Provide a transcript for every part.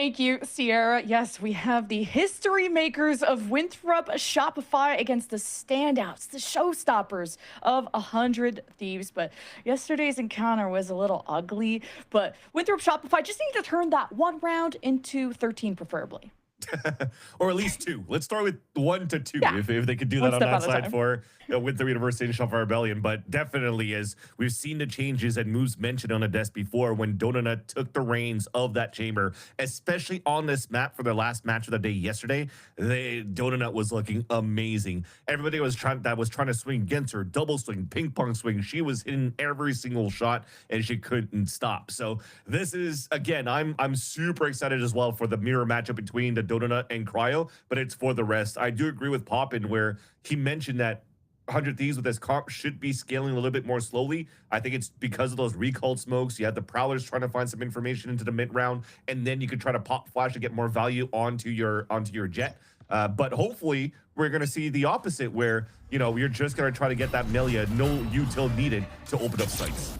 Thank you, Sierra. Yes, we have the history makers of Winthrop Shopify against the standouts, the showstoppers of 100 Thieves. But yesterday's encounter was a little ugly. But Winthrop Shopify just need to turn that one round into 13, preferably. Or at least 2. Let's start with 1 to 2, Yeah. if they could do One that on step that at a side time. for with the University of Shopify Rebellion. But definitely, as we've seen the changes and moves mentioned on the desk before, when Donut took the reins of that chamber, especially on this map for their last match of the day yesterday, Donut was looking amazing. Everybody was trying to swing against her, double swing, ping pong swing. She was hitting every single shot, and she couldn't stop. So this is, again, I'm super excited as well for the mirror matchup between the Donut and Cryo, but it's for the rest. I do agree with Poppin where he mentioned that 100 Thieves with this comp should be scaling a little bit more slowly. I think it's because of those recalled smokes. You had the Prowlers trying to find some information into the mid round, and then you could try to pop flash to get more value onto your Jet. But hopefully we're going to see the opposite where, you know, you're just going to try to get that Melia, no util needed to open up sites.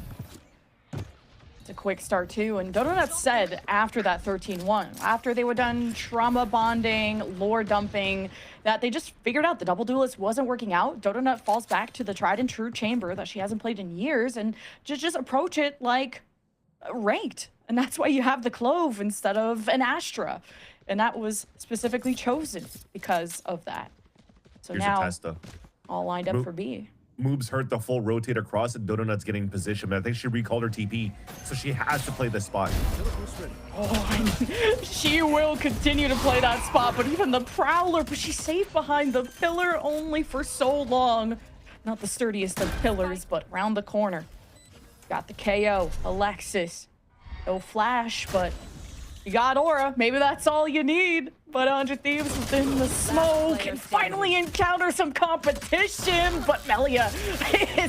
It's a quick start too, and Donut said after that 13-1, after they were done trauma bonding, lore dumping, that they just figured out the double duelist wasn't working out. Donut falls back to the tried and true chamber that she hasn't played in years and just approach it like ranked. And that's why you have the Clove instead of an Astra. And that was specifically chosen because of that. So Here's now, a Testa. all lined up for B. Moves hurt the full rotate across, and Donut's getting position, but I think she recalled her TP, so she has to play this spot. Oh, she will continue to play that spot, but even the Prowler, but she's safe behind the pillar only for so long. Not the sturdiest of pillars, but round the corner. Got the KO, Alexis. No flash, but you got Aura. Maybe that's all you need. But 100 Thieves within the smoke and finally encounter some competition. But Melia,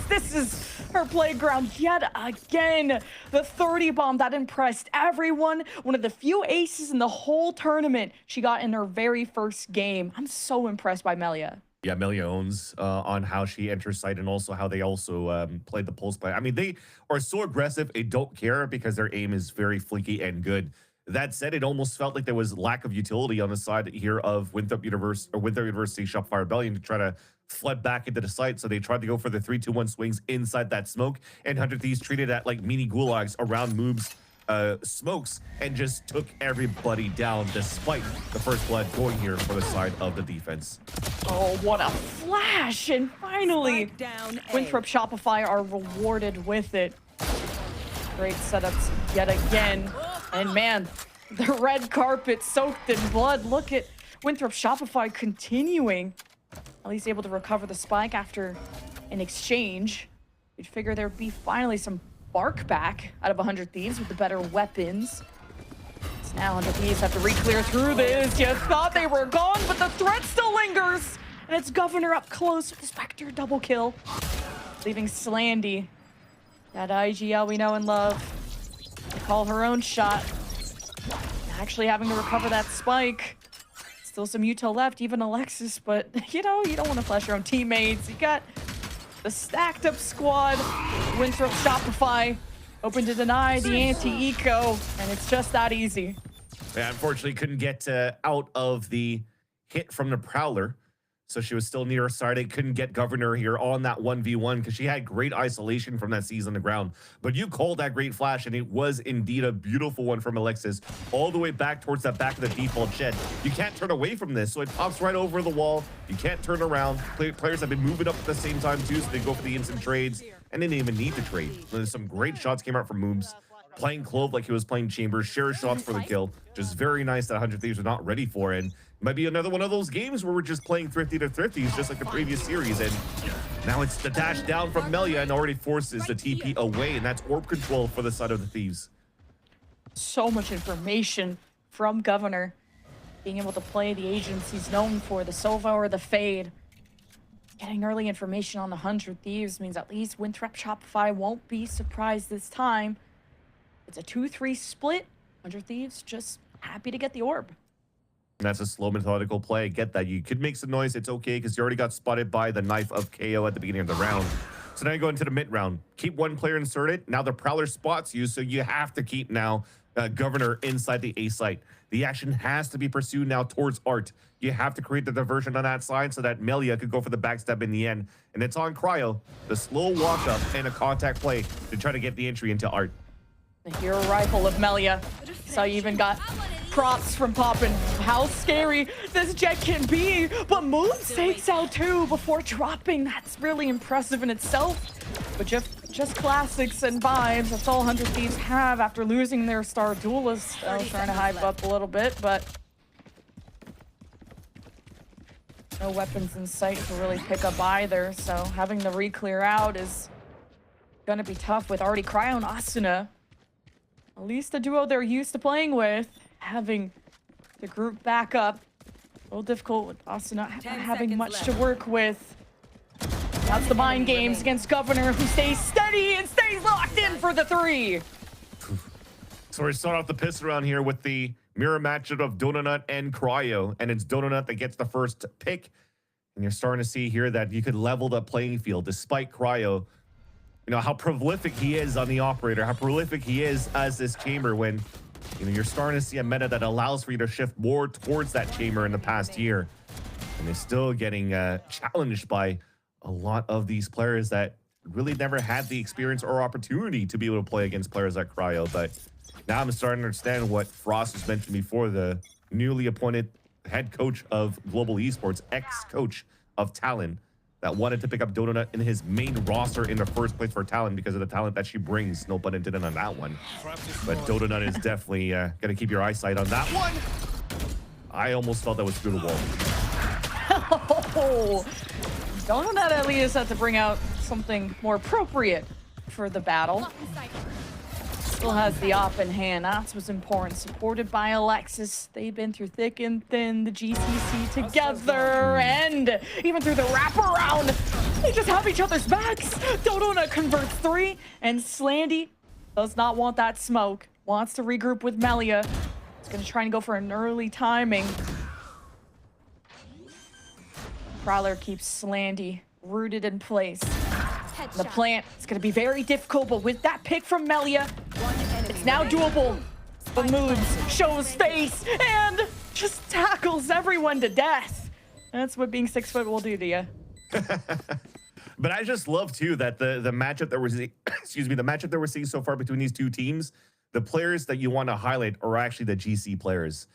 this is her playground yet again. The 30 bomb that impressed everyone. One of the few aces in the whole tournament she got in her very first game. I'm so impressed by Melia. Yeah, Melia owns on how she enters site and also how they also played the pulse play. I mean, they are so aggressive, they don't care because their aim is very flinky and good. That said, it almost felt like there was lack of utility on the side here of Winthrop University Shopify Rebellion to try to flood back into the site. So they tried to go for the 3-2-1 swings inside that smoke, and 100 Thieves treated that like mini gulags around moves, smokes, and just took everybody down despite the first blood going here for the side of the defense. Oh, what a flash! And finally, Winthrop Shopify are rewarded with it. Great setups yet again. And man, the red carpet soaked in blood. Look at Winthrop Shopify continuing. At least able to recover the spike after an exchange. You'd figure there'd be finally some bark back out of 100 Thieves with the better weapons. So now 100 Thieves have to re-clear through this. You thought they were gone, but the threat still lingers. And it's Governor up close with the Spectre double kill. Leaving Slandy. That IGL we know and love. To call her own shot. Actually having to recover that spike. Still some util left, even Alexis, but you know, you don't want to flash your own teammates. You got the stacked up squad. Winthrop Shopify open to deny the anti-eco, and it's just that easy. Yeah, unfortunately couldn't get out of the hit from the Prowler. So she was still near her side. It couldn't get Governor here on that 1v1 because she had great isolation from that seize on the ground. But you called that great flash, and it was indeed a beautiful one from Alexis all the way back towards that back of the default shed. You can't turn away from this, so it pops right over the wall. You can't turn around. Players have been moving up at the same time too, so they go for the instant trades, and they didn't even need to trade. There's some great shots came out from Moobs. Playing Clove like he was playing Chambers, share shots for the kill. Just very nice that 100 Thieves are not ready for it. And might be another one of those games where we're just playing thrifty to thrifties, just like the previous series. And now it's the dash down from Melia and already forces the TP away, and that's orb control for the side of the Thieves. So much information from Governor. Being able to play the agents he's known for, the Sova or the Fade. Getting early information on the 100 Thieves means at least Winthrop Shopify won't be surprised this time. It's a 2-3 split. 100 Thieves just happy to get the orb. And that's a slow, methodical play. Get that. You could make some noise. It's okay because you already got spotted by the knife of KO at the beginning of the round. So now you go into the mid round. Keep one player inserted. Now the Prowler spots you, so you have to keep now Governor inside the A site. The action has to be pursued now towards Art. You have to create the diversion on that side so that Melia could go for the backstab in the end. And it's on Cryo, the slow walk up and a contact play to try to get the entry into Art. The hero rifle of Melia. So you even got props from Poppin. How scary this jet can be, but Moves takes out 2 before dropping. That's really impressive in itself. But just classics and vibes. That's all 100 Thieves have after losing their star duelist. I was trying to hype up a little bit, but no weapons in sight to really pick up either. So having the re-clear out is gonna be tough with already Cryo and Asuna. At least the duo they're used to playing with, having the group back up. A little difficult with Asuna not having much to work with. That's the mind games against Governor, who stays steady and stays locked in for the 3. So we start off the piss around here with the mirror matchup of Donut and Cryo, and it's Donut that gets the first pick. And you're starting to see here that you could level the playing field despite Cryo. You know, how prolific he is on the operator, how prolific he is as this chamber when, you know, you're starting to see a meta that allows for you to shift more towards that chamber in the past year. And they're still getting challenged by a lot of these players that really never had the experience or opportunity to be able to play against players like Cryo. But now I'm starting to understand what Frost was mentioned before, the newly appointed head coach of Global Esports, ex-coach of Talon, that wanted to pick up Donut in his main roster in the first place for Talon because of the talent that she brings. No pun intended on that one. But Donut is definitely going to keep your eyesight on that one. I almost felt that was through the wall. Oh, Donut at least had to bring out something more appropriate for the battle. Still has the op in hand. That's what's important. Supported by Alexis. They've been through thick and thin, the GCC together, and even through the wraparound. They just have each other's backs. Donut converts 3, and Slandy does not want that smoke. Wants to regroup with Melia. He's going to try and go for an early timing. Prowler keeps Slandy rooted in place. The plant is going to be very difficult, but with that pick from Melia, it's now doable. But Moves shows face and just tackles everyone to death. That's what being 6 foot will do to you. But I just love too that the matchup that we're seeing, excuse me, the matchup that we're seeing so far between these two teams, the players that you want to highlight are actually the GC players.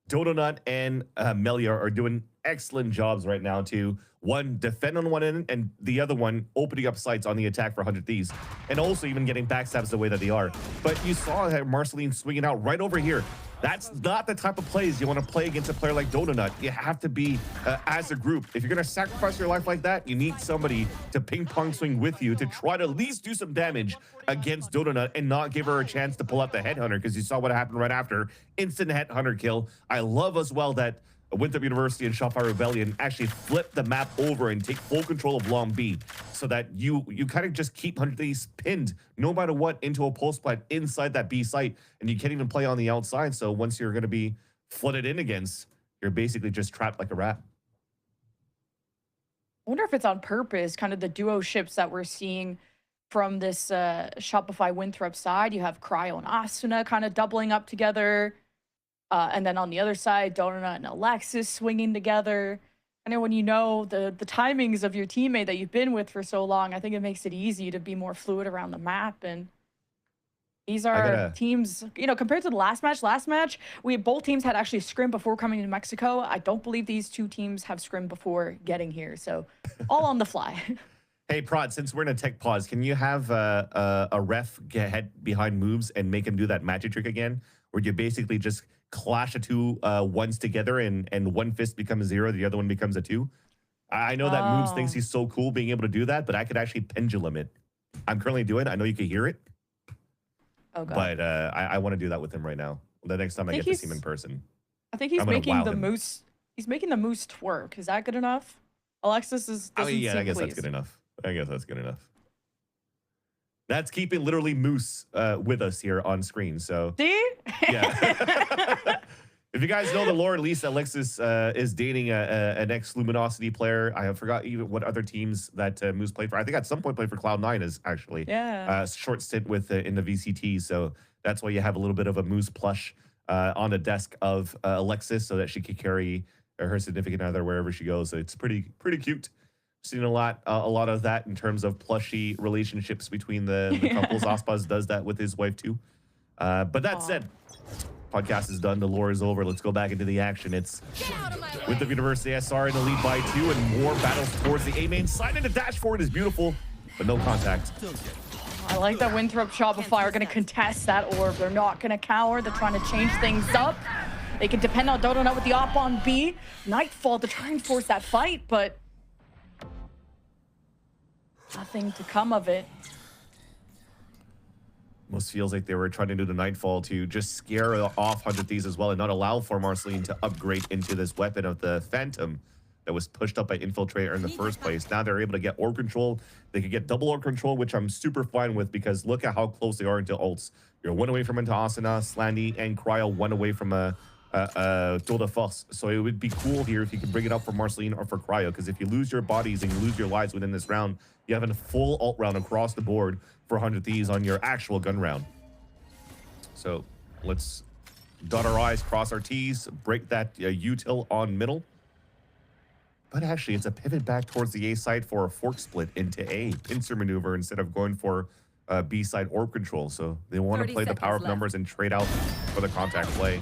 Donut and Melia are doing excellent jobs right now to, one, defend on one end, and the other one opening up sights on the attack for 100 Thieves, and also even getting backstabs the way that they are. But you saw Marceline swinging out right over here. That's not the type of plays you want to play against a player like Donut. You have to be as a group. If you're going to sacrifice your life like that, you need somebody to ping pong swing with you to try to at least do some damage against Donut and not give her a chance to pull out the headhunter, because you saw what happened right after. Instant headhunter kill. I love as well that Winthrop University and Shopify Rebellion actually flip the map over and take full control of Long B, so that you kind of just keep 100 Thieves pinned no matter what into a pulse plant inside that B site, and you can't even play on the outside. So once you're going to be flooded in against, you're basically just trapped like a rat. I wonder if it's on purpose, kind of the duo ships that we're seeing from this Shopify Winthrop side. You have Cryo and Asuna kind of doubling up together. And then on the other side, Donut and Alexis swinging together. I know when you know the timings of your teammate that you've been with for so long, I think it makes it easy to be more fluid around the map. And these are teams, you know, compared to the last match, both teams had actually scrimmed before coming to Mexico. I don't believe these two teams have scrimmed before getting here. So all on the fly. Hey, Prod, since we're in a tech pause, can you have a ref get head behind Moves and make him do that magic trick again, where you basically just clash the two ones together and one fist becomes 0, the other one becomes a 2? I know that Moves thinks he's so cool being able to do that, but I could actually pendulum it. I'm currently doing it. I know you can hear it. Oh, God. But I want to do that with him right now. The next time I get to see him in person. I think he's making the moose. He's making the moose twerk. Is that good enough? Alexis is. Yeah, I guess that's good enough. That's keeping literally Moose with us here on screen. So see? Yeah. If you guys know the lore, at least Alexis is dating an ex-Luminosity player. I forgot even what other teams that Moose played for. I think at some point played for Cloud9 is actually. Yeah. Short stint with in the VCT. So That's why you have a little bit of a Moose plush on the desk of Alexis so that she can carry her significant other wherever she goes. So it's pretty cute. Seen a lot of that in terms of plushy relationships between the couples. Aspaz does that with his wife too. But that said, podcast is done. The lore is over. Let's go back into the action. It's with the University SR in the lead by 2 and more battles towards the A main side. And the dash forward is beautiful, but no contact. I like that Winthrop Shopify are going to contest that orb. They're not going to cower. They're trying to change things up. They can depend on Donut with the op on B. Nightfall to try and force that fight, but nothing to come of it. Almost feels like they were trying to do the Nightfall to just scare off 100 Thieves as well and not allow for Marceline to upgrade into this weapon of the Phantom that was pushed up by Infiltrator in the first place. Now they're able to get orb control. They could get double orb control, which I'm super fine with because look at how close they are into ults. You're 1 away from into Asuna, Slandy, and Cryo 1 away from a Tour de Force. So it would be cool here if you could bring it up for Marceline or for Cryo, because if you lose your bodies and you lose your lives within this round, you have a full ult round across the board for 100 Thieves on your actual gun round. So let's dot our I's, cross our T's, break that util on middle. But actually, it's a pivot back towards the A side for a fork split into A, pincer maneuver instead of going for B side orb control. So they want to play the power of numbers and trade out for the contact play.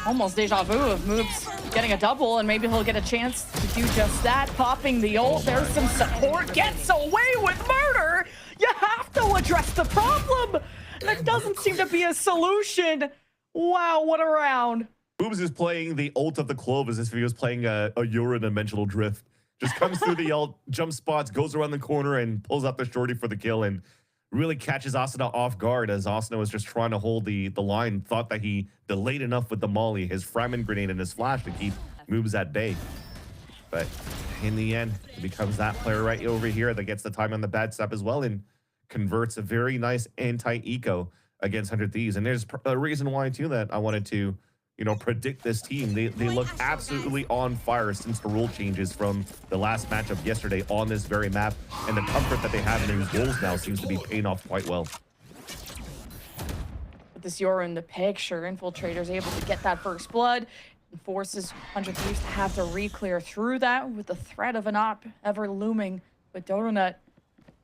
Almost deja vu of Moobs getting a double, and maybe he'll get a chance to do just that. Popping the ult, there's some support, gets away with murder. You have to address the problem. There doesn't seem to be a solution. Wow, what a round. Moobs is playing the ult of the Clove as if he was playing a Euro-dimensional drift. Just comes through the ult, jump spots, goes around the corner, and pulls out the shorty for the kill, and really catches Asuna off guard as Asuna was just trying to hold the line, thought that he delayed enough with the molly, his Framin grenade, and his flash to keep Moobs at bay. But in the end, it becomes that player right over here that gets the time on the bad step as well and converts a very nice anti-eco against 100 Thieves. And there's a reason why, too, that I wanted to, you know, predict this team. They look absolutely on fire since the rule changes from the last matchup yesterday on this very map, and the comfort that they have in these goals now seems to be paying off quite well. With this Yora in the picture, Infiltrator's able to get that first blood and forces 100 Thieves to have to re-clear through that with the threat of an op ever looming. But Donut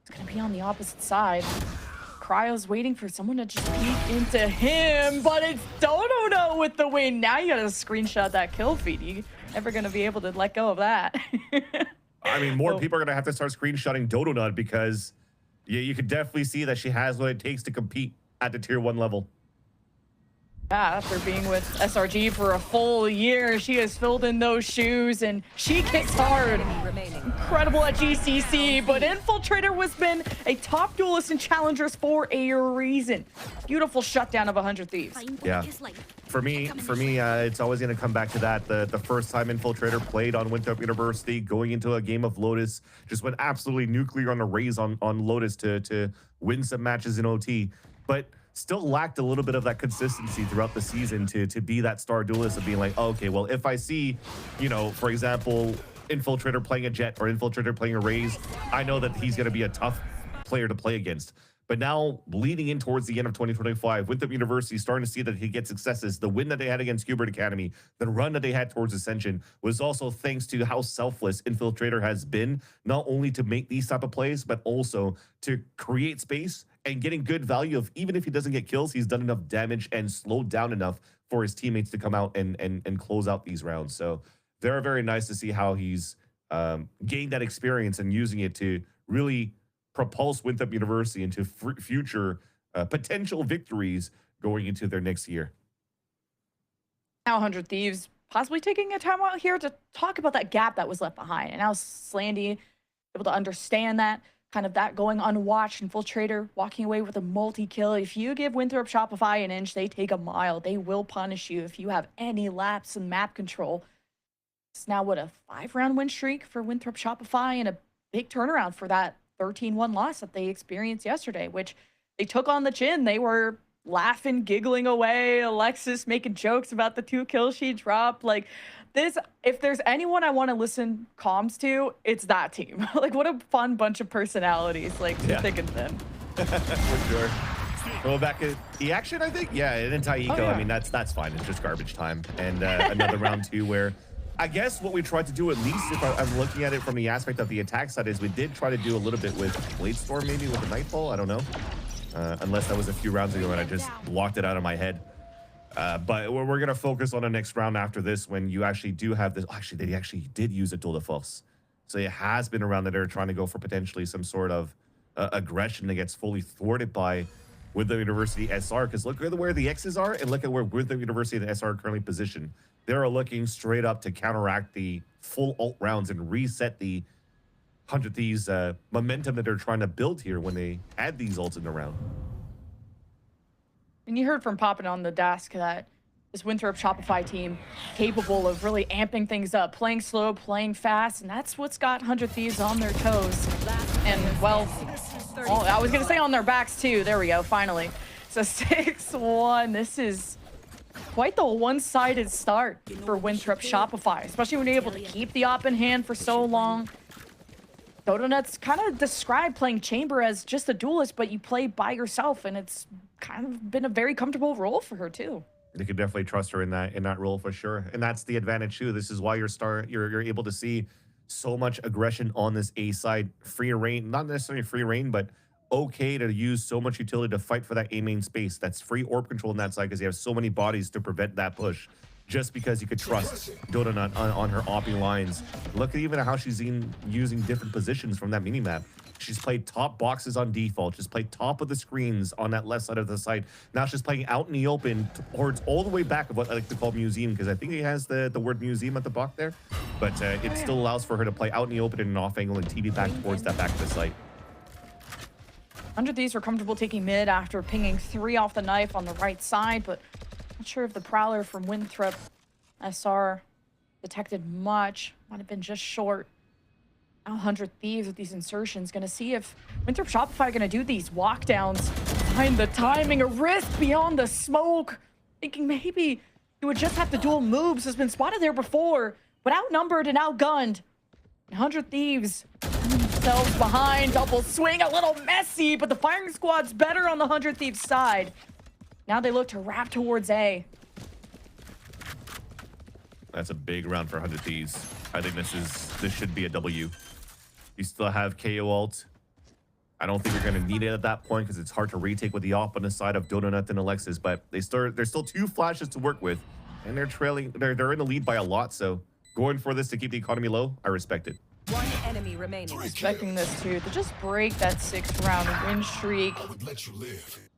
is going to be on the opposite side. Cryo's waiting for someone to just peek into him, but it's Donut with the win. Now you gotta screenshot that kill feed. You're never gonna be able to let go of that. I mean, more people are gonna have to start screenshotting Donut because you could definitely see that she has what it takes to compete at the tier 1 level. Yeah, after being with SRG for a full year, she has filled in those shoes and she kicks hard. Incredible at GCC, but Infiltrator has been a top duelist in Challengers for a reason. Beautiful shutdown of 100 Thieves. Yeah. For me, it's always going to come back to that. The first time Infiltrator played on Winthrop University, going into a game of Lotus, just went absolutely nuclear on the raise on Lotus to win some matches in OT. But still lacked a little bit of that consistency throughout the season to be that star duelist of being like, oh, okay, well, if I see, you know, for example, Infiltrator playing a Jet or Infiltrator playing a Raze, I know that he's going to be a tough player to play against. But now, leading in towards the end of 2025, Winthrop University starting to see that he gets successes. The win that they had against Hubert Academy, the run that they had towards Ascension, was also thanks to how selfless Infiltrator has been, not only to make these type of plays, but also to create space and getting good value of, even if he doesn't get kills, he's done enough damage and slowed down enough for his teammates to come out and close out these rounds. So very, very nice to see how he's gained that experience and using it to really propulse Winthrop University into future potential victories going into their next year. Now 100 Thieves possibly taking a time out here to talk about that gap that was left behind. And now Slandy able to understand that, kind of that going unwatched. Infiltrator walking away with a multi-kill. If you give Winthrop Shopify an inch, they take a mile. They will punish you if you have any lapse in map control. It's now, what, a 5-round win streak for Winthrop Shopify and a big turnaround for that 13-1 loss that they experienced yesterday, which they took on the chin. They were laughing, giggling away. Alexis making jokes about the 2 kills she dropped. Like, this, if there's anyone I want to listen comms to, it's that team. Like, what a fun bunch of personalities, like, thick and thin. For sure. Throw back at the action, I think. Yeah, an anti-eco. Oh, yeah. I mean, that's fine. It's just garbage time. And another round 2 where I guess what we tried to do, at least if I'm looking at it from the aspect of the attack side, is we did try to do a little bit with Blade Storm, maybe with the Nightfall. I don't know. Unless that was a few rounds ago and I just blocked it out of my head. But we're going to focus on the next round after this when you actually do have this. Actually, they actually did use a tool de force. So it has been around that they're trying to go for potentially some sort of aggression that gets fully thwarted by Winthrop University SR. Because look at where the X's are and look at where Winthrop University and SR are currently positioned. They're looking straight up to counteract the full ult rounds and reset the 100 Thieves momentum that they're trying to build here when they add these ults in the round. And you heard from Poppin on the desk that this Winthrop Shopify team capable of really amping things up, playing slow, playing fast, and that's what's got 100 Thieves on their toes. And, well, I was going to say on their backs, too. There we go, finally. So 6-1. This is quite the one-sided start for Winthrop Shopify, especially when you're able to keep the op in hand for so long. Donut's kind of described playing Chamber as just a duelist, but you play by yourself, and it's kind of been a very comfortable role for her, too. You could definitely trust her in that role for sure, and that's the advantage too. This is why you're able to see so much aggression on this A side, free reign, not necessarily free reign, but okay to use so much utility to fight for that A main space. That's free orb control on that side because you have so many bodies to prevent that push. Just because you could trust Donut on her opping lines. Look at even how she's using different positions from that minimap. She's played top boxes on default. She's played top of the screens on that left side of the site. Now she's playing out in the open towards all the way back of what I like to call museum, because I think it has the word museum at the block there. But it still allows for her to play out in the open in an off angle and TB back towards that back of the site. 100 Thieves were comfortable taking mid after pinging 3 off the knife on the right side, but not sure if the Prowler from Winthrop SR detected much. Might have been just short. Now 100 Thieves with these insertions. Gonna see if Winthrop Shopify gonna do these walkdowns. Find the timing, a risk beyond the smoke. Thinking maybe you would just have to dual moves. Has been spotted there before, but outnumbered and outgunned. 100 Thieves themselves behind. Double swing, a little messy, but the firing squad's better on the 100 Thieves side. Now they look to wrap towards A. That's a big round for 100 Thieves. I think this should be a W. You still have KO ult. I don't think you're going to need it at that point because it's hard to retake with the op on the side of Donut and Alexis, but there's still 2 flashes to work with, and they're trailing. They're in the lead by a lot, so going for this to keep the economy low, I respect it. 1 enemy remaining. Expecting this too, to just break that 6th round win streak. I would let you live.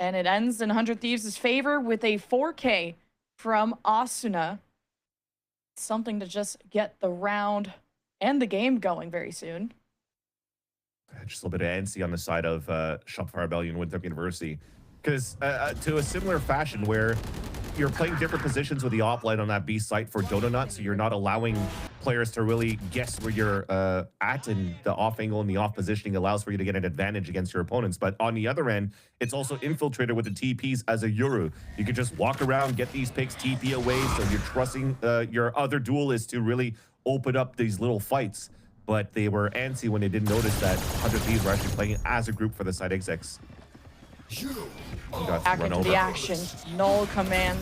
And it ends in 100 Thieves' favor with a 4K from Asuna. Something to just get the round and the game going very soon. Just a little bit of NC on the side of Shopify Rebellion Winthrop University. Because to a similar fashion where you're playing different positions with the op line on that B site for Donut, so you're not allowing players to really guess where you're at, and the off angle and the off positioning allows for you to get an advantage against your opponents. But on the other end, it's also infiltrated with the TPs as a Yoru. You can just walk around, get these picks, TP away, so you're trusting your other duelists to really open up these little fights. But they were antsy when they didn't notice that 100 Thieves were actually playing as a group for the side execs. Back into the action. Null command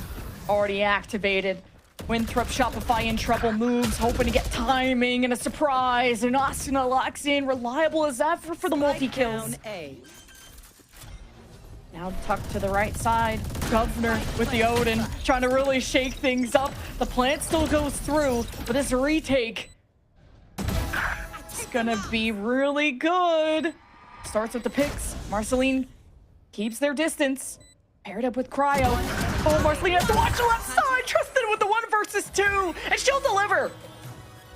already activated. Winthrop Shopify in trouble moves, hoping to get timing and a surprise. And Asuna locks in, reliable as ever for the multi-kills. Now tucked to the right side. Governor with the Odin, trying to really shake things up. The plant still goes through, but this retake, it's gonna be really good. Starts with the picks. Marceline keeps their distance. Paired up with Cryo. Oh, Marceline has to watch the left side. Tristan with the 1 versus 2. And she'll deliver.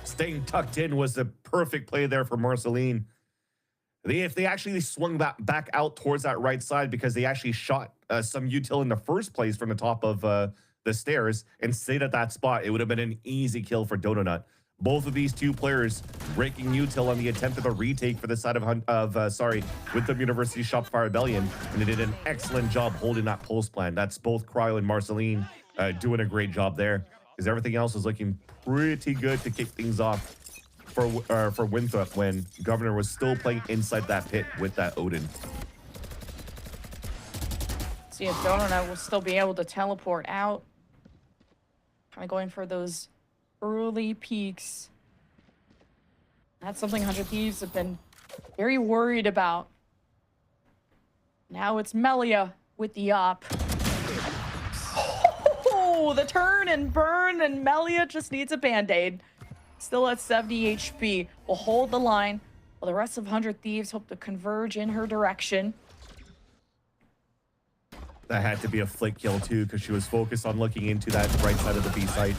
Staying tucked in was the perfect play there for Marceline. If they actually swung back out towards that right side because they actually shot some util in the first place from the top of the stairs and stayed at that spot, it would have been an easy kill for Donut. Both of these 2 players breaking util on the attempt of a retake for the side of Winthrop University Shopify Rebellion, and they did an excellent job holding that pulse plan. That's both Cryo and Marceline doing a great job there, because everything else is looking pretty good to kick things off. for Winthrop when Governor was still playing inside that pit with that Odin. See if Donut will still be able to teleport out. Kind of going for those early peaks. That's something 100 Thieves have been very worried about. Now it's Melia with the op. Oh, the turn and burn, and Melia just needs a band-aid. Still at 70 HP. Will hold the line while the rest of 100 Thieves hope to converge in her direction. That had to be a flick kill too, because she was focused on looking into that right side of the B site.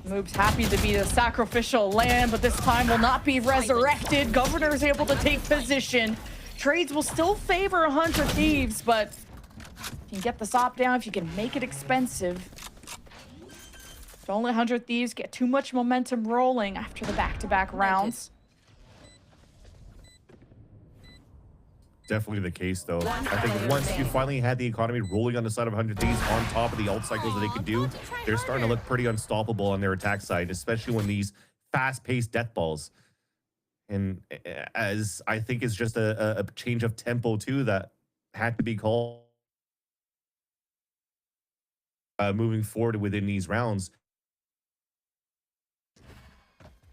Moob's happy to be the sacrificial lamb, but this time will not be resurrected. Governor is able to take position. Trades will still favor 100 Thieves, but if you can get this op down, if you can make it expensive. Don't let 100 Thieves get too much momentum rolling after the back-to-back rounds. Definitely the case, though. I think once you finally had the economy rolling on the side of 100 Thieves on top of the ult cycles that they could do, they're starting to look pretty unstoppable on their attack side, especially when these fast-paced death balls. And as I think it's just a change of tempo, too, that had to be called moving forward within these rounds.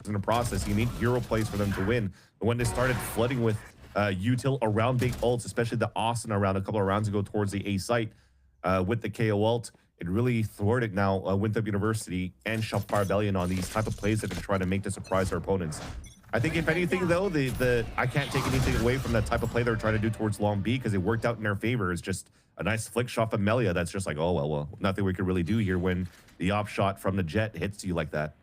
In the process, you need hero plays for them to win. But when they started flooding with util around big ults, especially the Austin around a couple of rounds ago towards the A site with the KO ult, it really thwarted now Winthrop University and Shopify Rebellion on these type of plays that are trying to make to surprise their opponents. I think if anything, though, I can't take anything away from that type of play they're trying to do towards long B because it worked out in their favor. It's just a nice flick shot from Melia that's just like, oh, well, nothing we could really do here when the op shot from the jet hits you like that.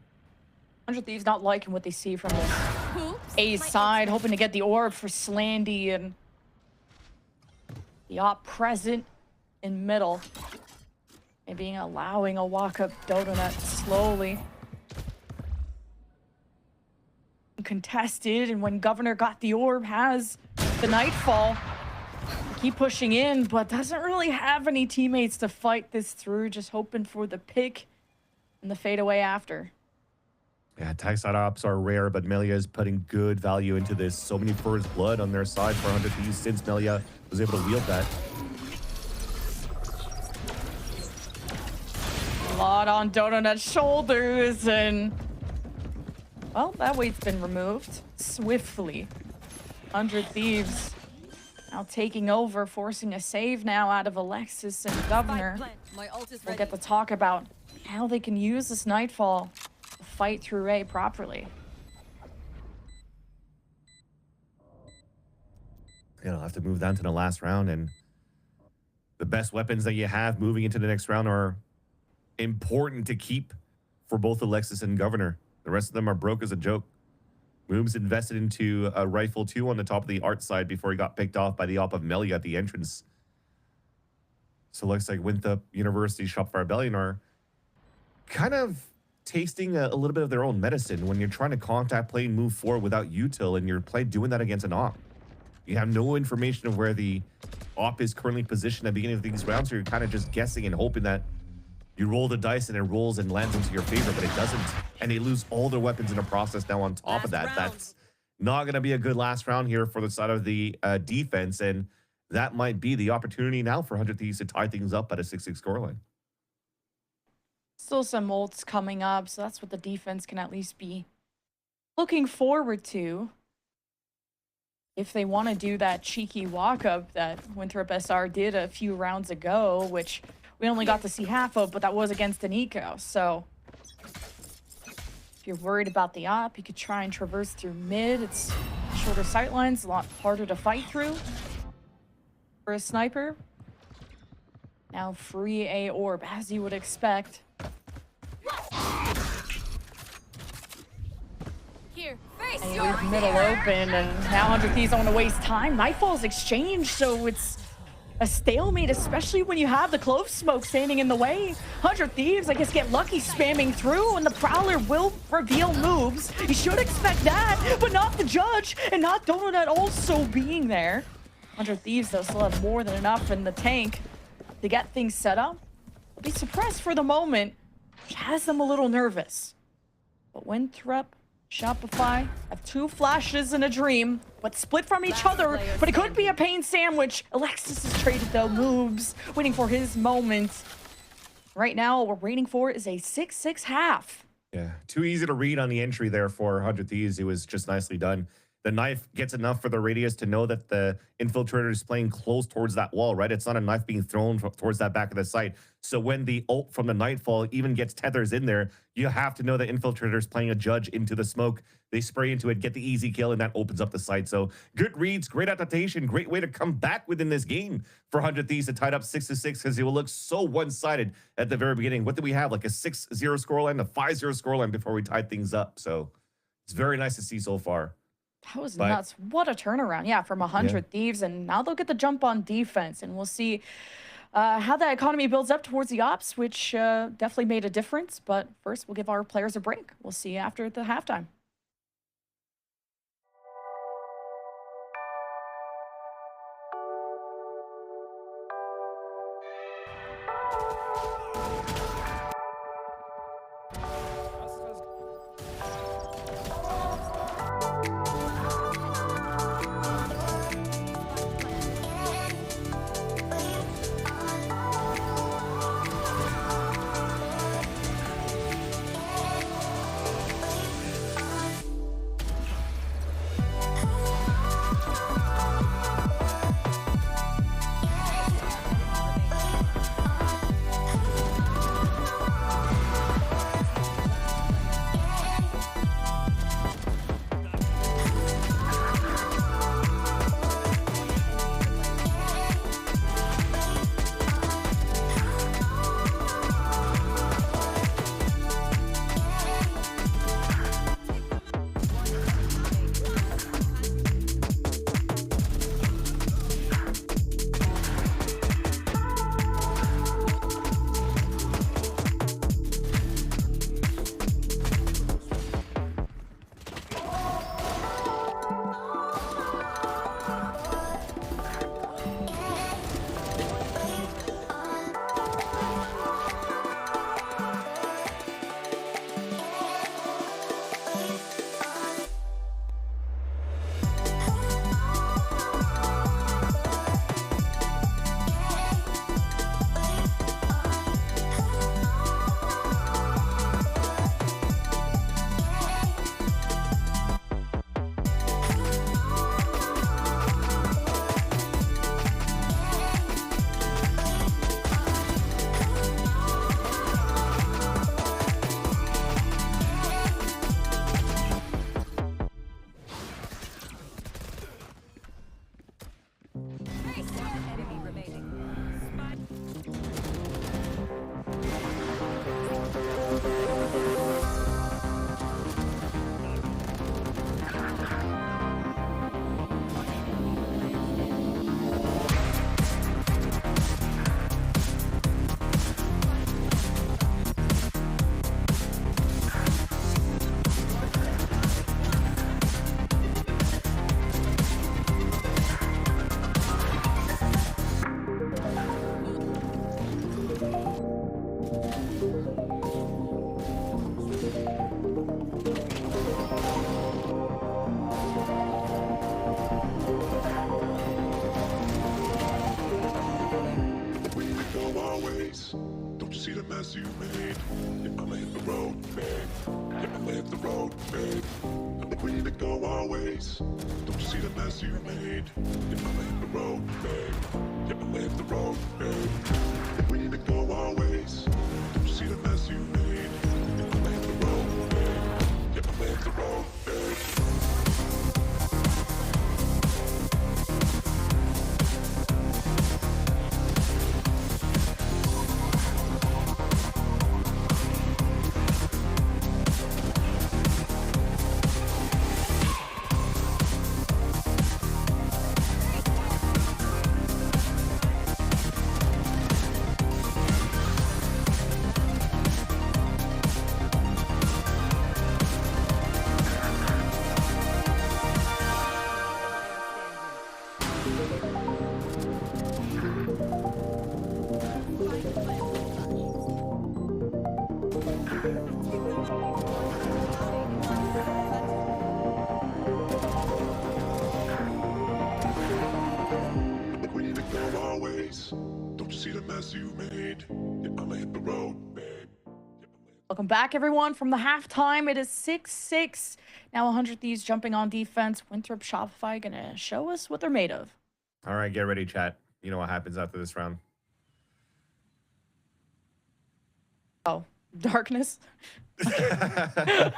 100 Thieves not liking what they see from the A side, hoping to get the orb for Slandy, and the op present in middle. And being allowing a walk-up Donut slowly. Contested, and when Governor got the orb, has the Nightfall. Keep pushing in, but doesn't really have any teammates to fight this through, just hoping for the pick and the fadeaway after. Yeah, attack side ops are rare, but Melia is putting good value into this. So many first blood on their side for 100 Thieves since Melia was able to wield that. A lot on Donut's shoulders, and well, that weight's been removed swiftly. 100 Thieves now taking over, forcing a save now out of Alexis and Governor. We'll get to talk about how they can use this Nightfall to fight through A properly. You'll have to move down to the last round, and the best weapons that you have moving into the next round are important to keep for both Alexis and Governor. The rest of them are broke as a joke. Moob's invested into a rifle too on the top of the art side before he got picked off by the op of Melia at the entrance. So it looks like Winthrop University Shopify Rebellion are kind of tasting a little bit of their own medicine when you're trying to contact play and move forward without util, and you're doing that against an op. You have no information of where the op is currently positioned at the beginning of these rounds, so you're kind of just guessing and hoping that you roll the dice and it rolls and lands into your favor, but it doesn't. And they lose all their weapons in the process now on top of that. That's not going to be a good last round here for the side of the defense, and that might be the opportunity now for 100 Thieves to tie things up at a 6-6 scoreline. Still some ults coming up, so that's what the defense can at least be looking forward to. If they want to do that cheeky walk-up that Winthrop SR did a few rounds ago, which we only got to see half of, but that was against an eco. So if you're worried about the op, you could try and traverse through mid. It's shorter sightlines, a lot harder to fight through for a sniper. Now free A orb, as you would expect. And you leave middle open, and now 100 Thieves don't want to waste time. Nightfall's exchanged, so it's a stalemate, especially when you have the clove smoke standing in the way. 100 Thieves, I guess, get lucky spamming through, and the Prowler will reveal moves. You should expect that, but not the Judge, and not Donut also being there. 100 Thieves, though, still have more than enough in the tank to get things set up. Be suppressed for the moment, which has them a little nervous. But Winthrop, Shopify have 2 flashes and a dream, but split from each other. But it could be a pain sandwich. Alexis is traded though, moves, waiting for his moment. Right now, what we're waiting for is a 6-6 half. Yeah, too easy to read on the entry there for 100 Thieves. It was just nicely done. The knife gets enough for the radius to know that the infiltrator is playing close towards that wall, right? It's not a knife being thrown towards that back of the site. So when the ult from the Nightfall even gets tethers in there, you have to know the infiltrator is playing a judge into the smoke. They spray into it, get the easy kill, and that opens up the site. So good reads, great adaptation, great way to come back within this game for 100 Thieves to tie it up 6-6 because it will look so one-sided at the very beginning. What did we have? Like a 6-0 scoreline, a 5-0 scoreline before we tied things up. So it's very nice to see so far. That was nuts. What a turnaround. Yeah, from 100 Thieves. And now they'll get the jump on defense. And we'll see how that economy builds up towards the ops, which definitely made a difference. But first, we'll give our players a break. We'll see you after the halftime. mess you made. Yeah, I'ma hit the road, babe. Yeah, I'ma hit the road, babe. I'm the queen to go always. Don't you see the mess you made? Yeah, I'ma hit the road, babe. Yeah, I'ma hit the road, babe. The queen to go always. Don't you see the mess you made? Yeah, I'ma hit the road, babe. Yeah, I'ma hit the road, babe. always. Don't you see the mess you made? Yeah, I'ma hit the road, babe. Welcome back, everyone, from the halftime. It is 6-6. Now 100 Thieves jumping on defense. Winthrop Shopify gonna show us what they're made of. All right, get ready, chat. You know what happens after this round. Oh, darkness. No,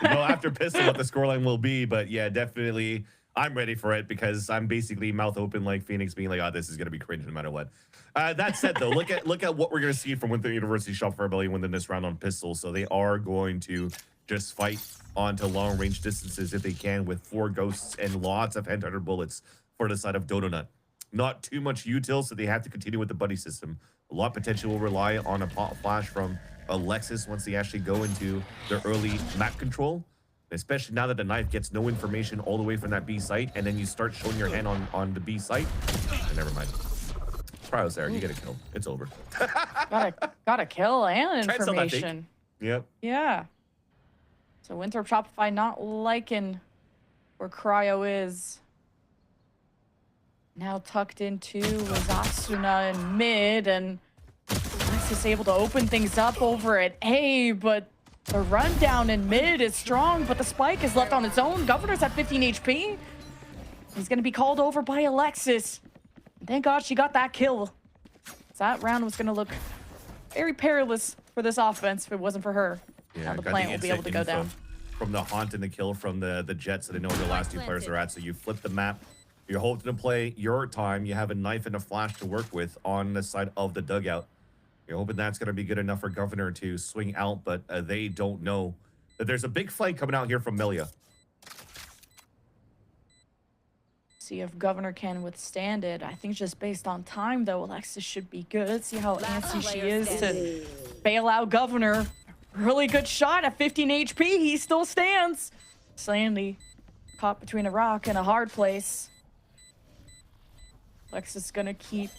after Pistol, what the scoreline will be, but yeah, definitely I'm ready for it because I'm basically mouth open like Phoenix, being like, oh, this is gonna be cringe no matter what. That said, though, look at what we're gonna see from Winthrop University Shopify Rebellion within this round on Pistol. So they are going to just fight onto long range distances if they can, with 4 ghosts and lots of headhunter bullets for the side of Donut. Not too much util, so they have to continue with the buddy system. A lot potential will rely on a pop flash from Alexis once they actually go into their early map control, especially now that the knife gets no information all the way from that B site, and then you start showing your hand on the B site. Never mind. Cryo's there. You get a kill. It's over. got a kill and information. Yep. Yeah. So Winthrop Shopify not liking where Cryo is. Now tucked into was Asuna in mid, and Alexis able to open things up over at A, but the rundown in mid is strong, but the spike is left on its own. Governor's at 15 HP. He's going to be called over by Alexis. Thank God she got that kill. That round was going to look very perilous for this offense if it wasn't for her. Yeah, now the plant will be able to go down. From the haunt and the kill from the Jets, so they know where the last 2 players are at. So you flip the map. You're hoping to play your time. You have a knife and a flash to work with on the side of the dugout. You're hoping that's going to be good enough for Governor to swing out, but they don't know that there's a big fight coming out here from Melia. See if Governor can withstand it. I think just based on time, though, Alexis should be good. See how antsy she is to bail out Governor. Really good shot at 15 HP. He still stands. Sandy caught between a rock and a hard place. Alexis gonna keep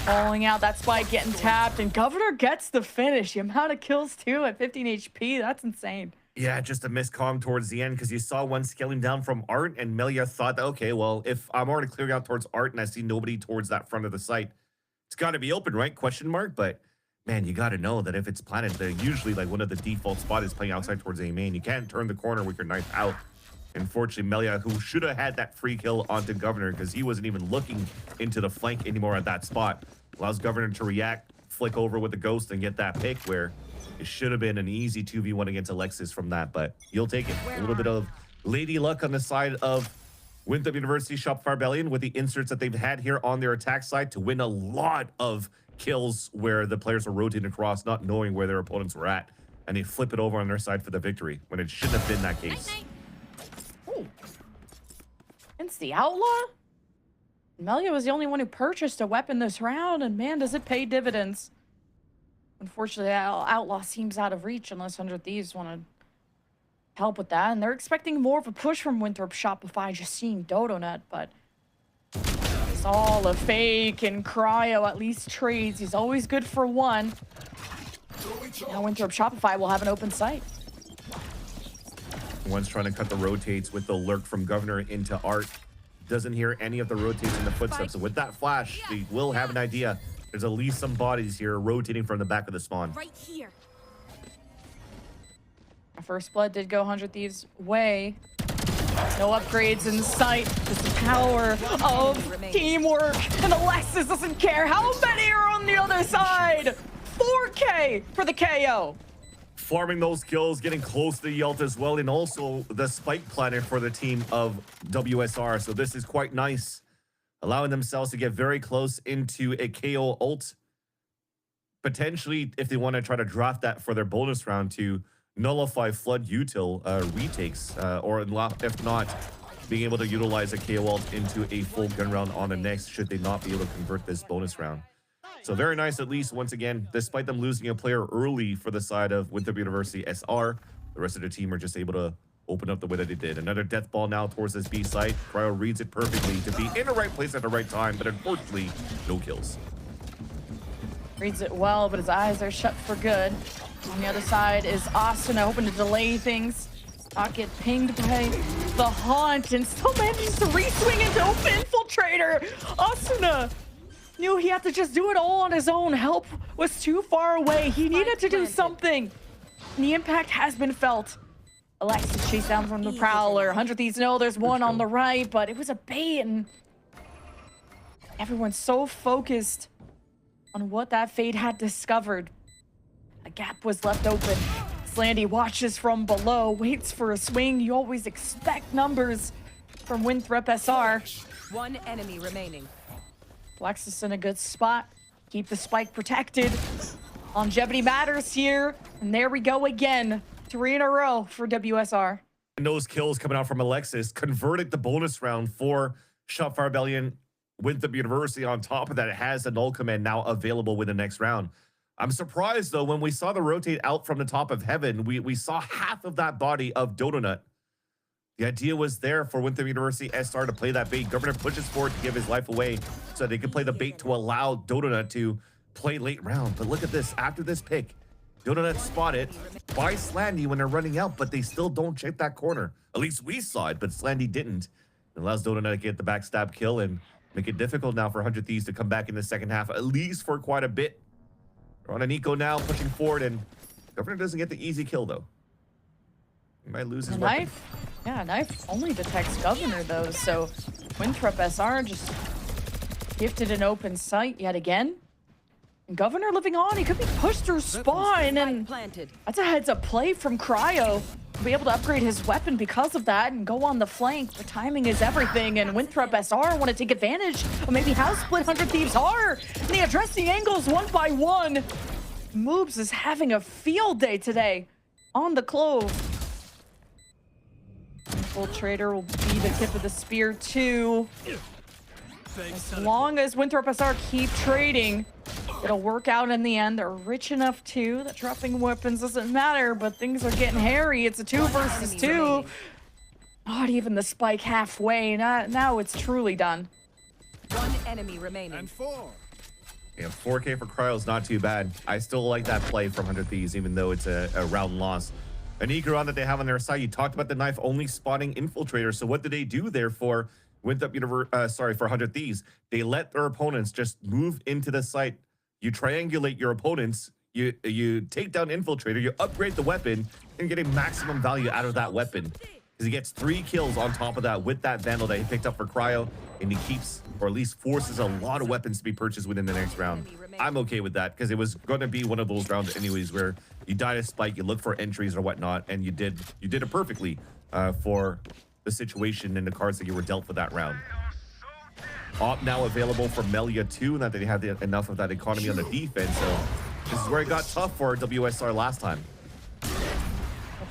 falling out. That spike getting tapped, and Governor gets the finish. The amount of kills, too, at 15 HP. That's insane. Yeah, just a miscomm towards the end because you saw one scaling down from Art, and Melia thought that, okay, well, if I'm already clearing out towards Art and I see nobody towards that front of the site, it's got to be open, right? Question mark. But man, you got to know that if it's planted, they're usually like one of the default spot is playing outside towards A main. You can't turn the corner with your knife out. Unfortunately, Melia, who should have had that free kill onto Governor because he wasn't even looking into the flank anymore at that spot, allows Governor to react, flick over with the ghost, and get that pick where it should have been an easy 2v1 against Alexis from that, but you'll take it. A little bit of lady luck on the side of Winthrop University Shopify Rebellion with the inserts that they've had here on their attack side to win a lot of kills where the players are rotating across, not knowing where their opponents were at, and they flip it over on their side for the victory when it shouldn't have been that case. Ooh. It's the Outlaw? Melia was the only one who purchased a weapon this round, and man, does it pay dividends. Unfortunately, Outlaw seems out of reach unless 100 Thieves want to help with that. And they're expecting more of a push from Winthrop Shopify, just seeing Dodonut, but it's all a fake, and Cryo at least trades. He's always good for one. Now Winthrop Shopify will have an open site. One's trying to cut the rotates with the lurk from Governor into Art. Doesn't hear any of the rotates in the footsteps. So with that flash, they will have an idea. There's at least some bodies here rotating from the back of the spawn. Right here. First blood did go 100 Thieves' way. No upgrades in sight. Just the power of teamwork. And Alexis doesn't care how many are on the other side. 4K for the KO. Farming those kills, getting close to the Yelt as well, and also the spike planet for the team of WSR. So this is quite nice. Allowing themselves to get very close into a KO ult. Potentially, if they want to try to draft that for their bonus round to nullify Flood util retakes, or if not, being able to utilize a KO ult into a full gun round on the next, should they not be able to convert this bonus round. So very nice, at least, once again, despite them losing a player early for the side of Winthrop University SR, the rest of the team are just able to open up the way that they did. Another death ball now towards this B site. Cryo reads it perfectly to be in the right place at the right time, but unfortunately, no kills. Reads it well, but his eyes are shut for good. On the other side is Asuna, hoping to delay things. Not get pinged by the Haunt, and still manages to re-swing into Open Infiltrator. Asuna knew he had to just do it all on his own. Help was too far away. He needed to do something. And the impact has been felt. Alexis chased down from the Prowler. 100 Thieves know there's one on the right, but it was a bait, and everyone's so focused on what that Fade had discovered. A gap was left open. Slandy watches from below, waits for a swing. You always expect numbers from Winthrop SR. One enemy remaining. Alexis in a good spot. Keep the spike protected. Longevity matters here. And there we go again. 3 in a row for WSR. And those kills coming out from Alexis converted the bonus round for Shotfire Rebellion. Winthrop University on top of that, it has a null command now available with the next round. I'm surprised though, when we saw the rotate out from the top of heaven, we saw half of that body of Donut. The idea was there for Winthrop University SR to play that bait. Governor pushes forward to give his life away so they could play the bait to allow Donut to play late round. But look at this, after this pick, Donut spotted by Slandy when they're running out, but they still don't check that corner. At least we saw it, but Slandy didn't. It allows Donut to get the backstab kill and make it difficult now for 100 Thieves to come back in the second half, at least for quite a bit. They're on an eco now, pushing forward, and Governor doesn't get the easy kill, though. He might lose his weapon. Knife? Yeah, Knife only detects Governor, though, so Winthrop SR just gifted an open sight yet again. And Governor living on, he could be pushed through spawn, and that's a heads-up play from Cryo. To be able to upgrade his weapon because of that and go on the flank. The timing is everything, and Winthrop SR want to take advantage of maybe how split 100 Thieves are. And they address the angles one by one. Moobs is having a field day today on the Clove. Infiltrator will be the tip of the spear too. As long as Winthrop SR keep trading, it'll work out in the end. They're rich enough too that dropping weapons doesn't matter, but things are getting hairy. It's a 2 versus 2. Not even the spike halfway. Now it's truly done. One enemy remaining. And 4. Yeah, 4K for Cryo is not too bad. I still like that play from 100 Thieves, even though it's a round loss. An Egron that they have on their side. You talked about the knife only spotting Infiltrator. So what did they do there for Winthrop for 100 Thieves? They let their opponents just move into the site. You triangulate your opponents. You take down Infiltrator. You upgrade the weapon and get a maximum value out of that weapon. Because he gets 3 kills on top of that with that Vandal that he picked up for Cryo. And he keeps, or at least forces, a lot of weapons to be purchased within the next round. I'm okay with that because it was going to be one of those rounds anyways where you die to spike, you look for entries or whatnot, and you did it perfectly for the situation and the cards that you were dealt for that round. Op now available for Melia too, not that they have enough of that economy on the defense, so this is where it got tough for WSR last time.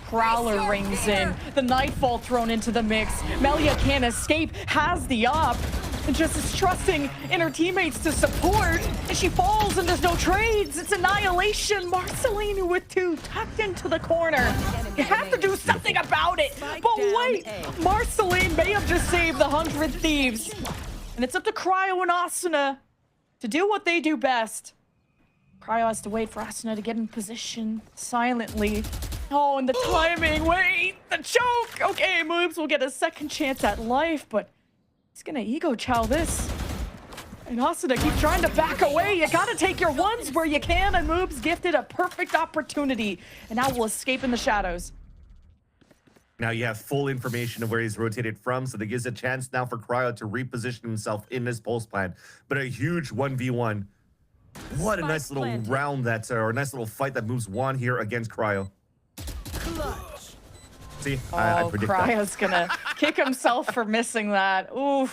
Prowler rings in. The Nightfall thrown into the mix. Melia can't escape, has the op. And just is trusting in her teammates to support. And she falls and there's no trades. It's annihilation. Marceline with 2 tucked into the corner. You have to do something about it. But wait, Marceline may have just saved the 100 Thieves. And it's up to Cryo and Asuna to do what they do best. Cryo has to wait for Asuna to get in position silently. Oh, and the timing, wait, the choke. Okay, Moobs will get a second chance at life, but he's gonna ego chow this. And Asuna keep trying to back away. You gotta take your ones where you can, and Moobs gifted a perfect opportunity. And now we'll escape in the shadows. Now you have full information of where he's rotated from, so that gives a chance now for Cryo to reposition himself in this pulse plan. But a huge 1v1. What a nice little round that, or a nice little fight that Moves won here against Cryo. See, I predict Cryo's gonna kick himself for missing that. Ooh.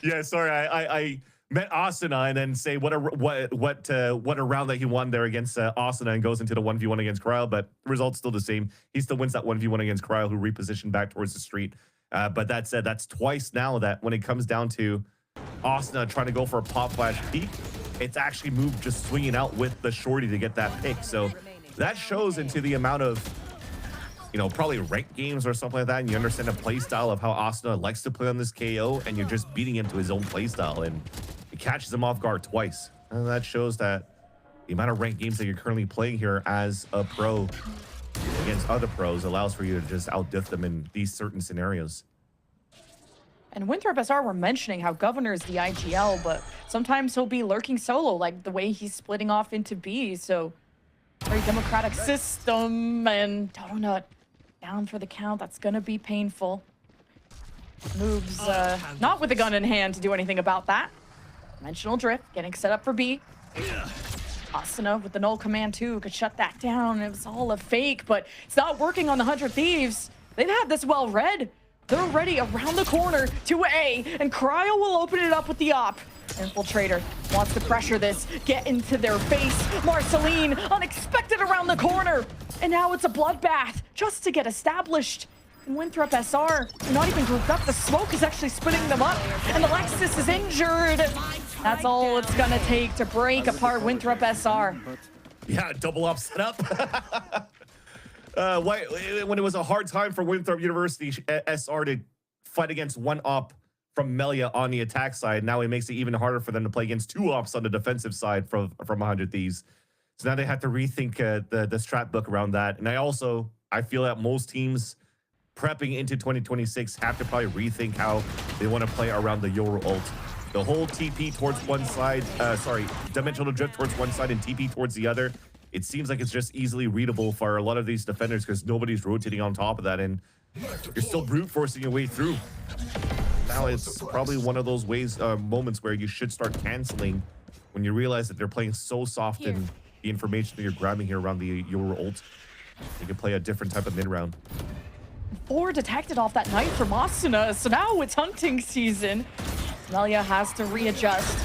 Yeah, sorry, I met Asuna and then say what a round that he won there against Asuna and goes into the 1v1 against Cryo, but results still the same. He still wins that 1v1 against Cryo, who repositioned back towards the street. But that said, that's twice now that when it comes down to Asuna trying to go for a pop flash peek, it's actually moved just swinging out with the shorty to get that pick. So that shows into the amount of, you know, probably ranked games or something like that, and you understand the play style of how Asuna likes to play on this KO, and you're just beating him to his own play style, and it catches him off guard twice. And that shows that the amount of ranked games that you're currently playing here as a pro against other pros allows for you to just outdiff them in these certain scenarios. And Winthrop SR were mentioning how Governor is the IGL, but sometimes he'll be lurking solo, like the way he's splitting off into B. So very democratic system, and Donut down for the count. That's gonna be painful. Moves not with a gun in hand to do anything about that. Dimensional drift getting set up for B. Asuna with the null command too could shut that down. It was all a fake, but it's not working on the 100 Thieves. They've had this well read. They're already around the corner to A, and Cryo will open it up with the op. Infiltrator wants to pressure this, get into their face. Marceline, unexpected around the corner. And now it's a bloodbath just to get established. And Winthrop SR, not even grouped up. The smoke is actually splitting them up, and Alexis is injured. That's all it's gonna take to break apart Winthrop SR. Yeah, double op setup. When it was a hard time for Winthrop University SR to fight against one op from Melia on the attack side, now it makes it even harder for them to play against two ops on the defensive side from 100 Thieves. So now they have to rethink the strat book around that. And I feel that most teams prepping into 2026 have to probably rethink how they want to play around the Yoru ult. The whole TP towards one side, dimensional drift towards one side and TP towards the other. It seems like it's just easily readable for a lot of these defenders because nobody's rotating on top of that, and you're still brute forcing your way through. Now it's probably one of those moments where you should start canceling when you realize that they're playing so soft and the information that you're grabbing here around the Yoru ult. You can play a different type of mid-round. 4 detected off that knife from Asuna, so now it's hunting season. Melia has to readjust.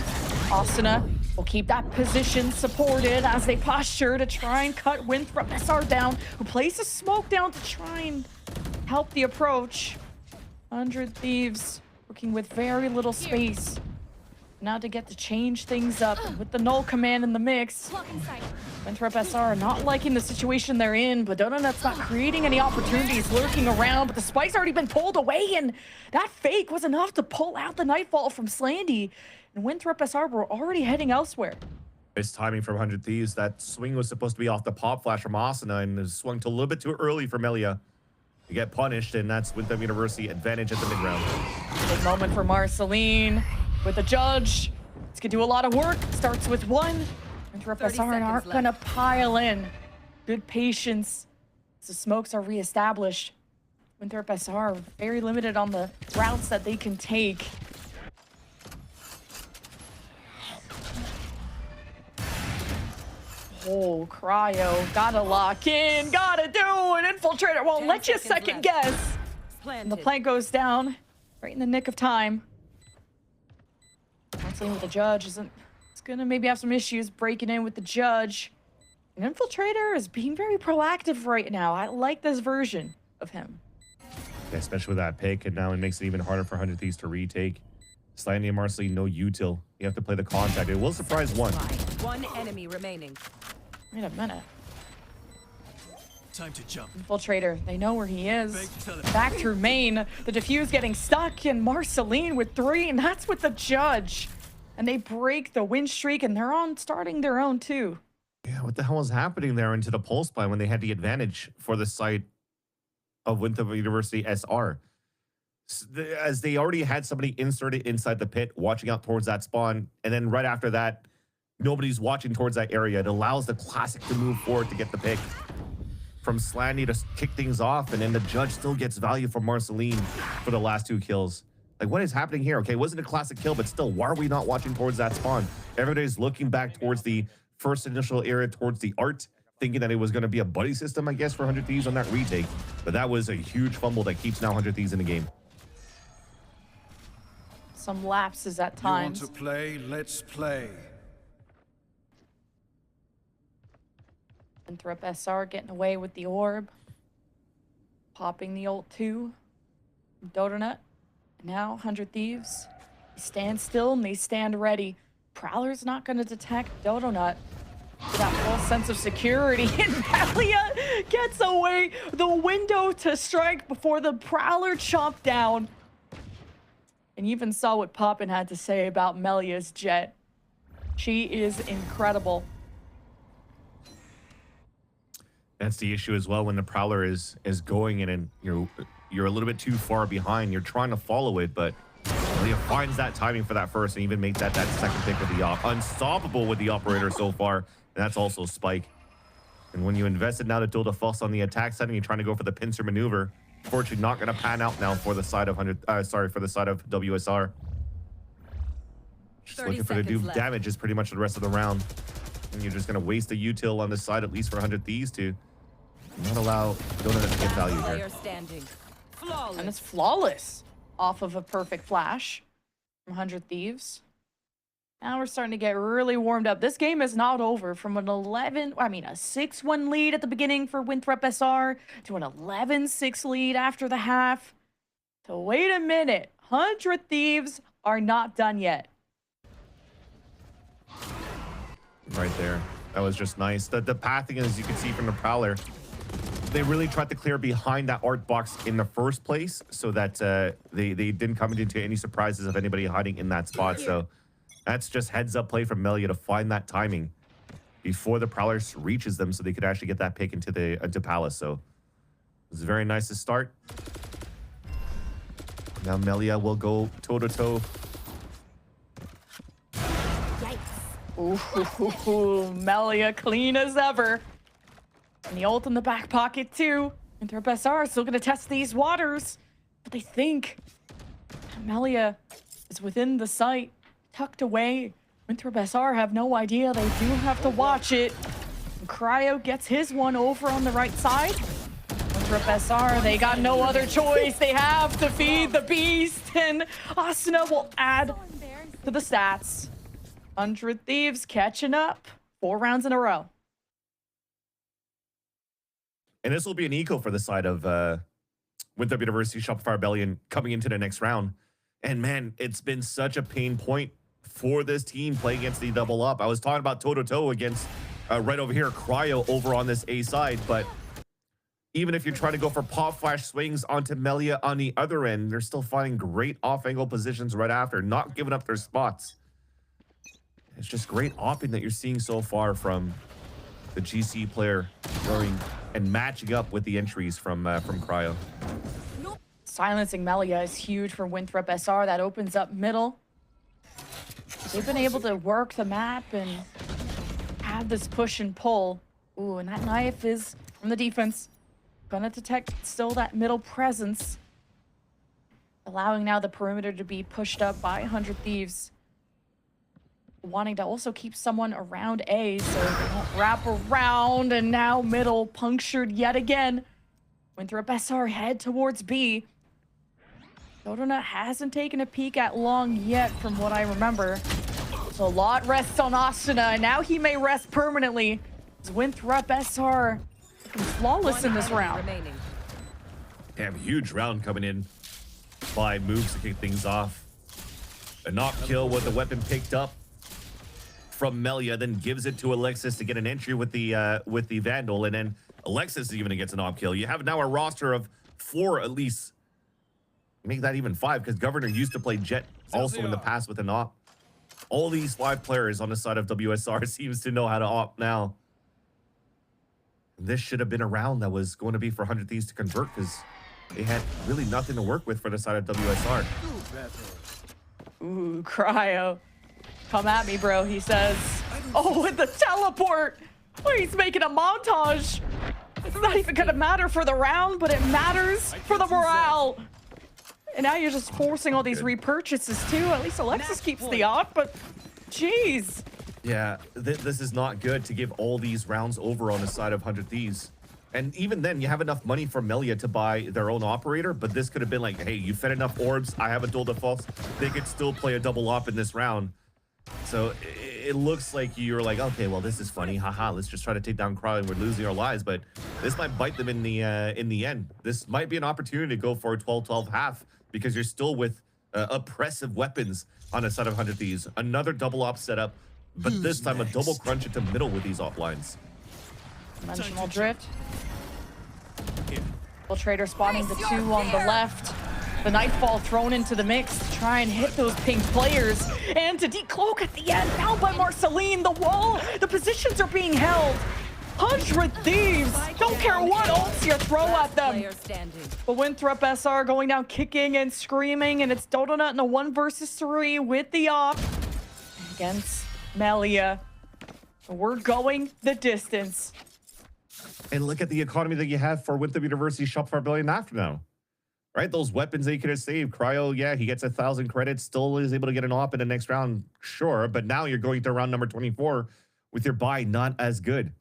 Asuna will keep that position supported as they posture to try and cut Winthrop SR down, who places smoke down to try and help the approach. 100 Thieves working with very little space. Now to get to change things up with the null command in the mix. Winthrop SR not liking the situation they're in, but Donut's not creating any opportunities, lurking around, but the spike's already been pulled away, and that fake was enough to pull out the Nightfall from Slandy, and Winthrop SR were already heading elsewhere. Nice timing from 100 Thieves. That swing was supposed to be off the pop flash from Asuna, and it swung to a little bit too early for Melia to get punished, and that's Winthrop University advantage at the mid-round. Big moment for Marceline with the judge. This could do a lot of work. Starts with 1. Winthrop SR aren't gonna pile in. Good patience as the smokes are reestablished. Winthrop SR very limited on the routes that they can take. Oh, Cryo, gotta lock in, gotta do an infiltrator. Won't let you second guess. And the plank goes down right in the nick of time. Marceline with the judge it's gonna maybe have some issues breaking in with the judge. An infiltrator is being very proactive right now. I like this version of him. Yeah, especially with that pick, and now it makes it even harder for 100 Thieves to retake. Slandy and Marceline, no util. You have to play the contact. It will surprise one. 1 enemy remaining. Wait a minute. Time to jump. Infiltrator, they know where he is. Back through main. The defuse getting stuck, and Marceline with 3, and that's with the judge. And they break the win streak, and they're starting their own too. Yeah, what the hell was happening there into the pulse buy when they had the advantage for the site of Winthrop University SR? As they already had somebody inserted inside the pit, watching out towards that spawn, and then right after that, nobody's watching towards that area. It allows the Classic to move forward to get the pick from Slandy to kick things off, and then the judge still gets value from Marceline for the last 2 kills. Like, what is happening here? Okay, it wasn't a classic kill, but still, why are we not watching towards that spawn? Everybody's looking back towards the first initial area, towards the art, thinking that it was going to be a buddy system, I guess, for 100 Thieves on that retake. But that was a huge fumble that keeps now 100 Thieves in the game. Some lapses at times. You want to play? Let's play. Winthrop SR getting away with the orb. Popping the ult too. Dodonut. Now 100 Thieves. They stand still and they stand ready. Prowler's not going to detect Dodonut. That full sense of security. And Melia gets away the window to strike before the Prowler chopped down. And you even saw what Poppin had to say about Melia's jet. She is incredible. That's the issue as well when the Prowler is going in and you're a little bit too far behind. You're trying to follow it, but Melia finds that timing for that first and even make that second pick with the op. Unstoppable with the operator so far. And that's also Spike. And when you invested now to build a fuss on the attack side and you're trying to go for the pincer maneuver, fortunately not going to pan out now for the side of for the side of WSR. Just looking for the do damage is pretty much the rest of the round. And you're just going to waste a util on the side at least for 100 Thieves to not allow Donut to get value here. And it's flawless off of a perfect flash from 100 Thieves. Now we're starting to get really warmed up. This game is not over. From an a 6-1 lead at the beginning for Winthrop SR to an 11-6 lead after the half. So wait a minute. 100 Thieves are not done yet. Right there. That was just nice. The pathing, as you can see from the Prowler, they really tried to clear behind that art box in the first place so that they didn't come into any surprises of anybody hiding in that spot. So that's just heads up play from Melia to find that timing before the Prowlers reaches them so they could actually get that pick into Palace. So it was very nice to start. Now Melia will go toe-to-toe. Ooh, Melia clean as ever. And the ult in the back pocket too. Winthrop SR is still going to test these waters. But they think Melia is within the sight, tucked away. Winthrop SR have no idea. They do have to watch it. And Cryo gets his one over on the right side. Winthrop SR, they got no other choice. They have to feed the beast. And Asuna will add to the stats. 100 Thieves catching up 4 rounds in a row. And this will be an eco for the side of Winthrop University Shopify Rebellion coming into the next round. And man, it's been such a pain point for this team playing against the double up. I was talking about toe-to-toe against right over here, Cryo over on this A side. But even if you're trying to go for pop flash swings onto Melia on the other end, they're still finding great off-angle positions right after, not giving up their spots. It's just great opping that you're seeing so far from the GC player going and matching up with the entries from Cryo. Silencing Melia is huge for Winthrop SR. That opens up middle. They've been able to work the map and have this push and pull. Ooh, and that knife is from the defense. Gonna detect still that middle presence. Allowing now the perimeter to be pushed up by 100 Thieves. Wanting to also keep someone around A so they don't wrap around, and now middle punctured yet again. Winthrop SR head towards B. Dodona hasn't taken a peek at long yet from what I remember. So a lot rests on Asuna, and now he may rest permanently. As Winthrop SR looking flawless in this round. Damn, huge round coming in by moves to kick things off. A knock kill with the weapon picked up from Melia, then gives it to Alexis to get an entry with the Vandal, and then Alexis even gets an op kill. You have now a roster of 4 at least. Make that even 5, because Governor used to play Jet also in the past with an op. All these 5 players on the side of WSR seems to know how to op now. This should have been a round that was going to be for 100 Thieves to convert, because they had really nothing to work with for the side of WSR. Ooh, Cryo. Come at me, bro, he says. Oh, with the teleport! Oh, he's making a montage! It's not even gonna matter for the round, but it matters for the morale! And now you're just forcing all these repurchases, too. At least Alexis keeps the op, but jeez. Yeah, this is not good to give all these rounds over on the side of 100 Thieves. And even then, you have enough money for Melia to buy their own operator, but this could have been like, hey, you fed enough orbs, I have a dual defaults, they could still play a double op in this round. So it looks like you're like, okay, well, this is funny. Haha, let's just try to take down Cryo and we're losing our lives. But this might bite them in the end. This might be an opportunity to go for a 12-12 half because you're still with oppressive weapons on the side of 100 Thieves. Another double op setup, but this time a double crunch into middle with these op lines. Dimensional drift. Trader spotting the 2 on the left. The Nightfall thrown into the mix to try and hit those pink players. And to decloak at the end, now by Marceline, the wall, the positions are being held. 100 Thieves! Don't care what ults you throw at them. Player standing. But Winthrop SR going down kicking and screaming, and it's Donut in a 1 versus 3 with the op against Melia. We're going the distance. And look at the economy that you have for Winthrop University Shopify Rebellion after now. Right? Those weapons that you could have saved. Cryo, yeah, he gets 1,000 credits, still is able to get an op in the next round, sure. But now you're going to round number 24 with your buy not as good.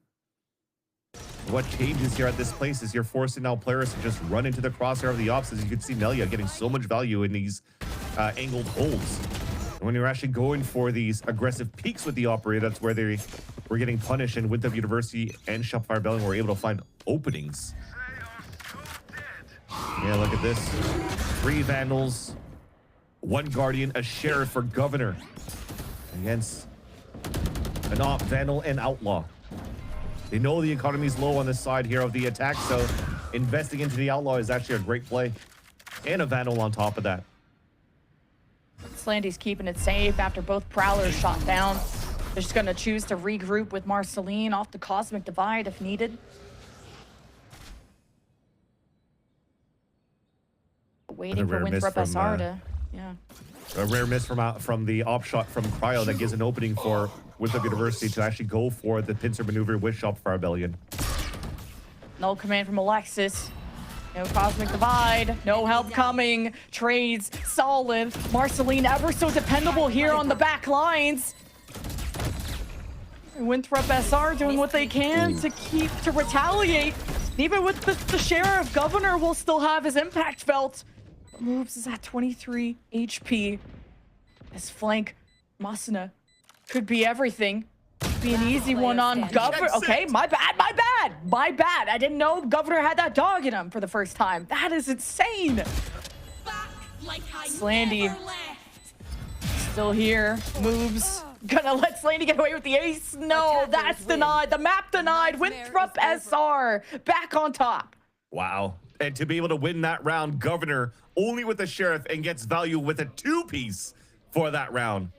What changes here at this place is you're forcing now players to just run into the crosshair of the ops. As you can see, Melia getting so much value in these angled holds. And when you're actually going for these aggressive peaks with the operator, that's where they were getting punished. And Winthrop University and Shopify Rebellion were able to find openings. Yeah, look at this. 3 Vandals, 1 Guardian, a Sheriff for Governor against an Op, Vandal, and Outlaw. They know the economy's low on this side here of the attack, so investing into the Outlaw is actually a great play. And a Vandal on top of that. Slandy's keeping it safe after both Prowlers shot down. They're just going to choose to regroup with Marceline off the Cosmic Divide if needed. Waiting for Winthrop SR to, yeah. A rare miss from the op shot from Cryo that gives an opening for Winthrop University to actually go for the pincer maneuver with Shopify Rebellion. No command from Alexis. No Cosmic Divide. No help coming. Trades solid. Marceline ever so dependable here on the back lines. Winthrop SR doing what they can to retaliate. Even with the Sheriff, Governor will still have his impact felt. Moves is at 23 HP. His flank, Masuna, could be everything. Could be an easy one on Governor. Okay, my bad. I didn't know Governor had that dog in him for the first time. That is insane. Slandy still here. Moves. Gonna let Slaney get away with the ace. No, that's denied. The map denied. Winthrop SR back on top. Wow. And to be able to win that round, Governor only with the Sheriff and gets value with a 2-piece for that round.